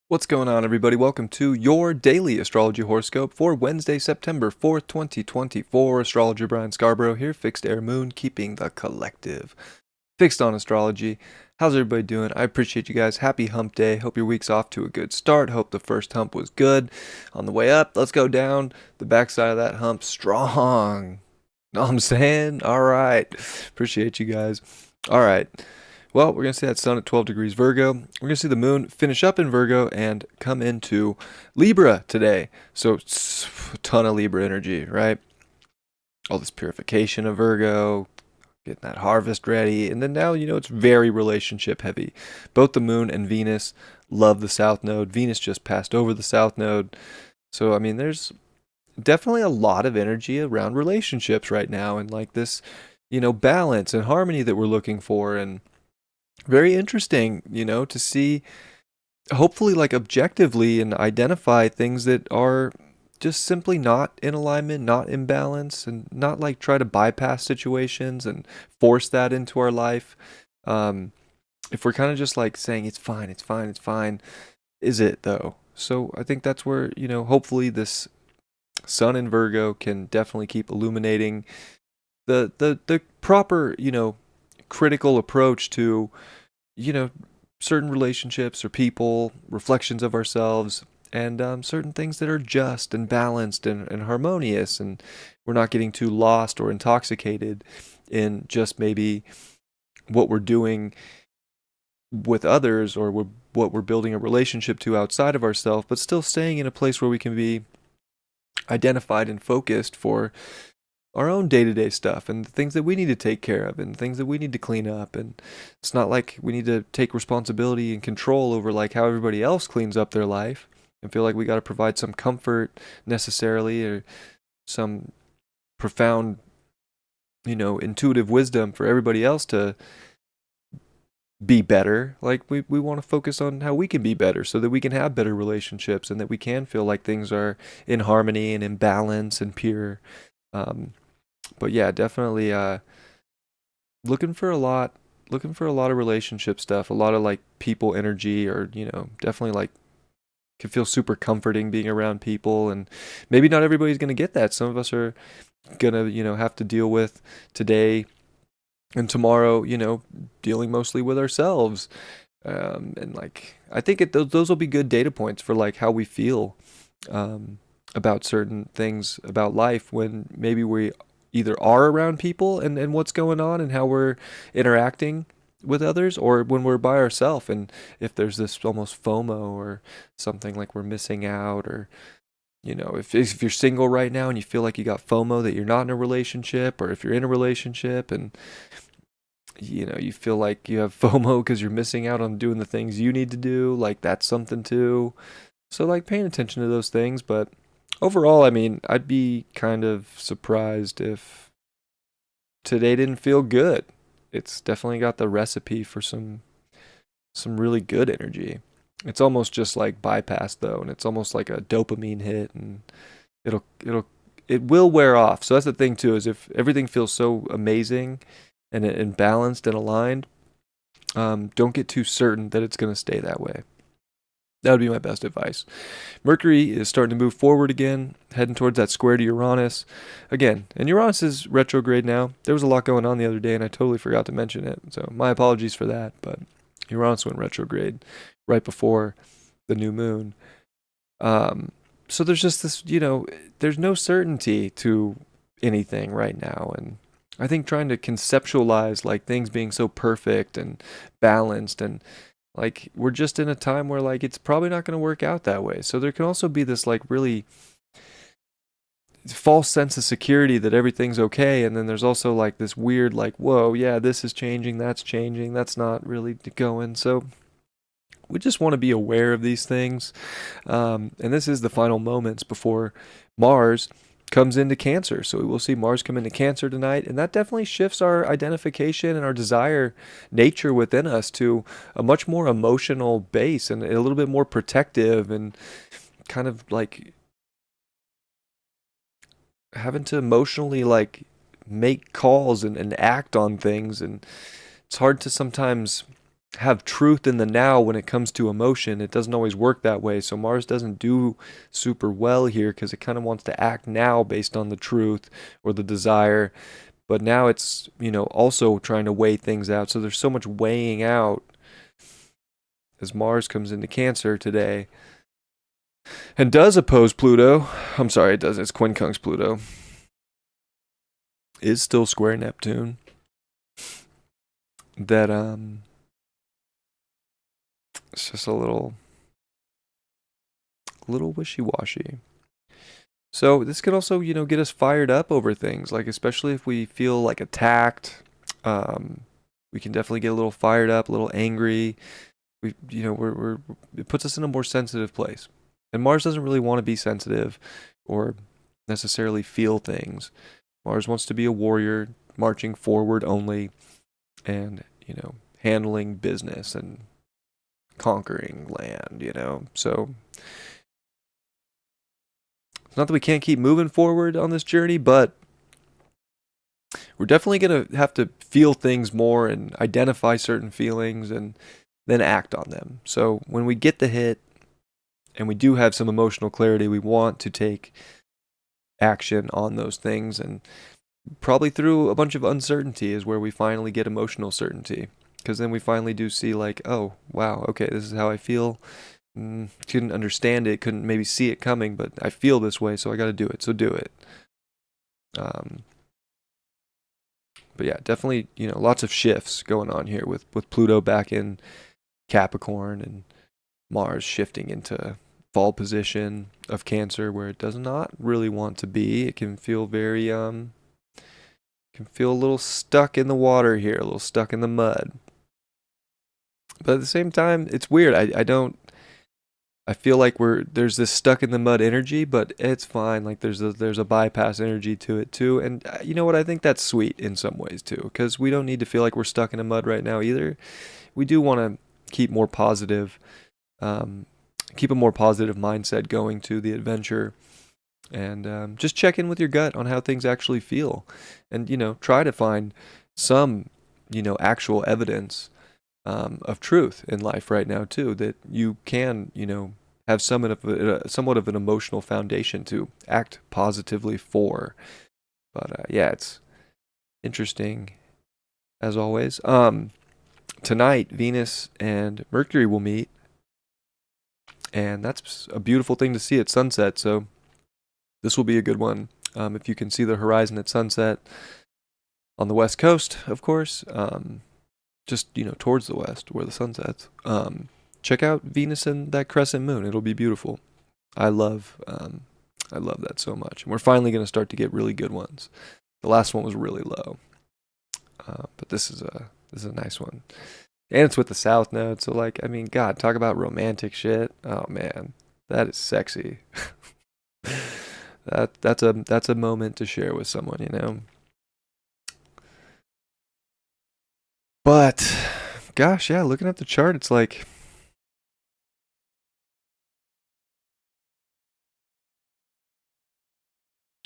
What's going on, everybody? Welcome to your daily astrology horoscope for Wednesday, September 4th, 2024. Astrologer Brian Scarborough here, Fixed Air Moon, keeping the collective fixed on astrology. How's everybody doing? I appreciate you guys. Happy hump day. Hope your week's off to a good start. Hope the first hump was good. On the way up, let's go down the backside of that hump strong. Know what I'm saying? All right. Appreciate you guys. All right. Well, we're going to see that sun at 12 degrees Virgo. We're going to see the moon finish up in Virgo and come into Libra today. So, a ton of Libra energy, right? All this purification of Virgo, getting that harvest ready. And then now, it's very relationship heavy. Both the moon and Venus love the South Node. Venus just passed over the South Node. So, I mean, there's definitely a lot of energy around relationships right now and like this, balance and harmony that we're looking for. And very interesting, to see hopefully like objectively and identify things that are just simply not in alignment, not in balance, and not like try to bypass situations and force that into our life. If we're kind of just like saying it's fine, it's fine, it's fine, is it though? So I think that's where, hopefully this sun in Virgo can definitely keep illuminating the proper, critical approach to you know, certain relationships or people, reflections of ourselves, and certain things that are just and balanced and harmonious, and we're not getting too lost or intoxicated in just maybe what we're doing with others or what we're building a relationship to outside of ourselves, but still staying in a place where we can be identified and focused for our own day-to-day stuff and the things that we need to take care of and things that we need to clean up. And it's not like we need to take responsibility and control over like how everybody else cleans up their life and feel like we got to provide some comfort necessarily or some profound, intuitive wisdom for everybody else to be better. Like we want to focus on how we can be better so that we can have better relationships and that we can feel like things are in harmony and in balance and pure. um, but yeah, definitely looking for a lot of relationship stuff, a lot of like people energy, or definitely like can feel super comforting being around people. And maybe not everybody's going to get that. Some of us are going to, have to deal with today and tomorrow, dealing mostly with ourselves. And like I think those will be good data points for like how we feel about certain things about life when maybe we either are around people and what's going on and how we're interacting with others, or when we're by ourselves and if there's this almost FOMO or something like we're missing out, or if you're single right now and you feel like you got FOMO that you're not in a relationship, or if you're in a relationship and you feel like you have FOMO because you're missing out on doing the things you need to do, like that's something too. So like paying attention to those things. But overall, I mean, I'd be kind of surprised if today didn't feel good. It's definitely got the recipe for some really good energy. It's almost just like bypass though, and it's almost like a dopamine hit, and it will wear off. So that's the thing too, is if everything feels so amazing and balanced and aligned, don't get too certain that it's going to stay that way. That would be my best advice. Mercury is starting to move forward again, heading towards that square to Uranus again. And Uranus is retrograde now. There was a lot going on the other day, and I totally forgot to mention it. So my apologies for that. But Uranus went retrograde right before the new moon. So there's just this, there's no certainty to anything right now. And I think trying to conceptualize like things being so perfect and balanced, and like we're just in a time where like it's probably not going to work out that way. So there can also be this like really false sense of security that everything's okay, and then there's also like this weird like, whoa, yeah, this is changing, that's not really going. So we just want to be aware of these things. And this is the final moments before Mars comes into Cancer. So we will see Mars come into Cancer tonight, and that definitely shifts our identification and our desire nature within us to a much more emotional base and a little bit more protective, and kind of like having to emotionally like make calls and act on things. And it's hard to sometimes have truth in the now when it comes to emotion. It doesn't always work that way. So Mars doesn't do super well here because it kind of wants to act now based on the truth or the desire. But now it's, also trying to weigh things out. So there's so much weighing out as Mars comes into Cancer today and does oppose Pluto. I'm sorry, it doesn't. It's quincunx Pluto. Is still square Neptune. That it's just a little wishy-washy. So this could also, get us fired up over things, like especially if we feel like attacked. We can definitely get a little fired up, a little angry. We're it puts us in a more sensitive place. And Mars doesn't really want to be sensitive or necessarily feel things. Mars wants to be a warrior, marching forward only, and, handling business and conquering land. So it's not that we can't keep moving forward on this journey, but we're definitely going to have to feel things more and identify certain feelings and then act on them. So when we get the hit and we do have some emotional clarity, we want to take action on those things, and probably through a bunch of uncertainty is where we finally get emotional certainty, because then we finally do see like, oh wow, okay, this is how I feel. Couldn't understand it, couldn't maybe see it coming, but I feel this way, so I got to do it, so do it. But yeah, definitely, lots of shifts going on here with Pluto back in Capricorn and Mars shifting into fall position of Cancer, where it does not really want to be. It can feel very can feel a little stuck in the water here, a little stuck in the mud. But at the same time, it's weird. I feel like there's this stuck in the mud energy, but it's fine. Like there's a bypass energy to it too. And you know what? I think that's sweet in some ways too, because we don't need to feel like we're stuck in the mud right now either. We do want to keep more positive, keep a more positive mindset going to the adventure, and just check in with your gut on how things actually feel, and try to find some actual evidence of truth in life right now too, that you can have somewhat of an emotional foundation to act positively for. But yeah, it's interesting as always. Tonight Venus and Mercury will meet, and that's a beautiful thing to see at sunset. So this will be a good one. If you can see the horizon at sunset on the west coast, of course, just towards the west where the sun sets, check out Venus and that crescent moon. It'll be beautiful. I love that so much. And we're finally going to start to get really good ones. The last one was really low, but this is a nice one, and it's with the south node. So like, I mean, God, talk about romantic shit. Oh man, that is sexy. That's a moment to share with someone. But gosh, yeah, looking at the chart, it's like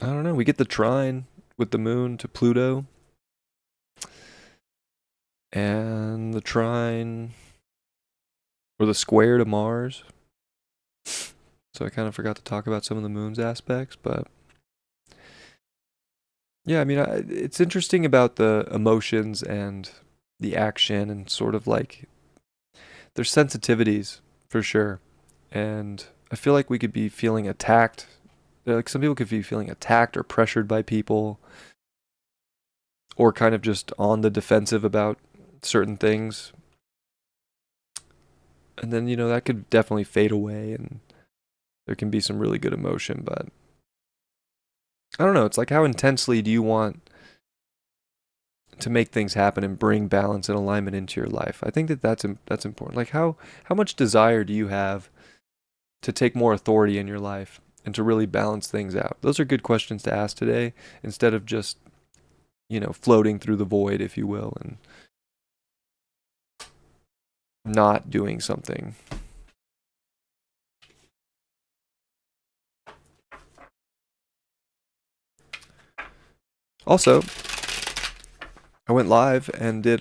I don't know. We get the trine with the moon to Pluto, and the trine or the square to Mars. So I kind of forgot to talk about some of the moon's aspects, but yeah, I mean, it's interesting about the emotions and the action, and sort of like there's sensitivities for sure. And I feel like we could be feeling attacked. Like some people could be feeling attacked or pressured by people, or kind of just on the defensive about certain things. And then, that could definitely fade away, and there can be some really good emotion, but I don't know. It's like, how intensely do you want to make things happen and bring balance and alignment into your life? I think that's important. Like how much desire do you have to take more authority in your life and to really balance things out? Those are good questions to ask today, instead of just floating through the void, if you will, and not doing something. Also, I went live and did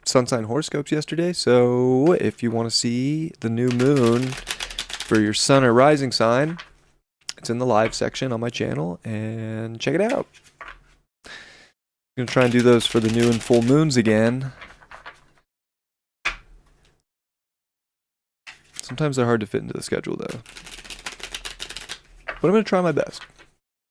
sun sign horoscopes yesterday, so if you want to see the new moon for your sun or rising sign, it's in the live section on my channel, and check it out. I'm going to try and do those for the new and full moons again. Sometimes they're hard to fit into the schedule, though. But I'm going to try my best.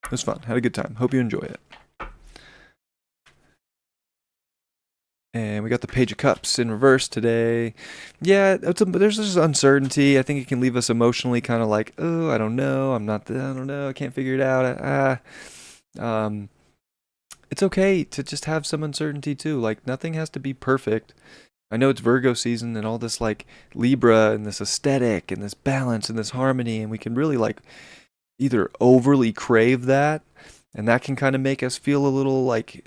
It was fun. Had a good time. Hope you enjoy it. And we got the Page of Cups in reverse today. Yeah, there's this uncertainty. I think it can leave us emotionally kind of like, oh, I don't know. I don't know. I can't figure it out. It's okay to just have some uncertainty too. Like, nothing has to be perfect. I know it's Virgo season and all this like Libra and this aesthetic and this balance and this harmony, and we can really like either overly crave that, and that can kind of make us feel a little like,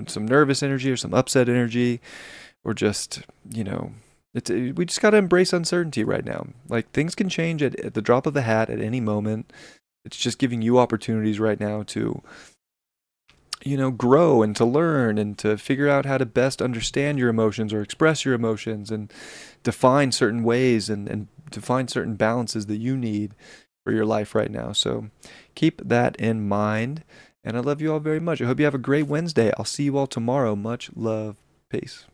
some nervous energy or some upset energy, or just, we just got to embrace uncertainty right now. Like, things can change at the drop of a hat at any moment. It's just giving you opportunities right now to, grow and to learn and to figure out how to best understand your emotions or express your emotions and define certain ways and define certain balances that you need for your life right now. So keep that in mind. And I love you all very much. I hope you have a great Wednesday. I'll see you all tomorrow. Much love. Peace.